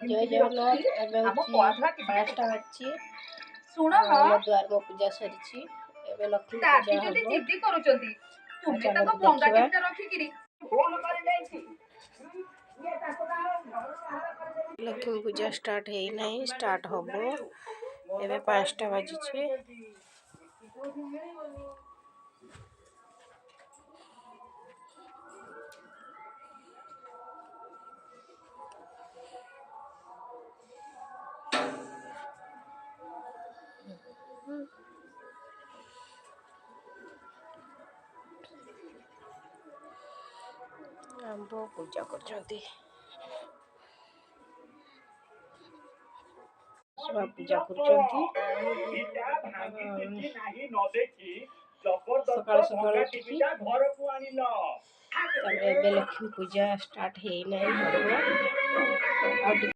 जय जगन्नाथ एबे होची 5टा बाजची ଆମ द्वार में पूजा सरीची एबे लक्ष्मी पूजा ଯଦି हबो। जिद्दी କରୁଛନ୍ତି ତୁମେ चलो ତାକୁ ଭଙ୍ଗା देखिबा କେତେ ରଖିକିରି लक्ष्मी पूजा स्टार्ट है नहीं स्टार्ट हबो एबे 5टा बाजची आंबो पूजा करछंती सब पूजा करछंती सकाळ सकाळ उठिकी एबे लक्ष्मी पूजा स्टार्ट है नहीं हबो।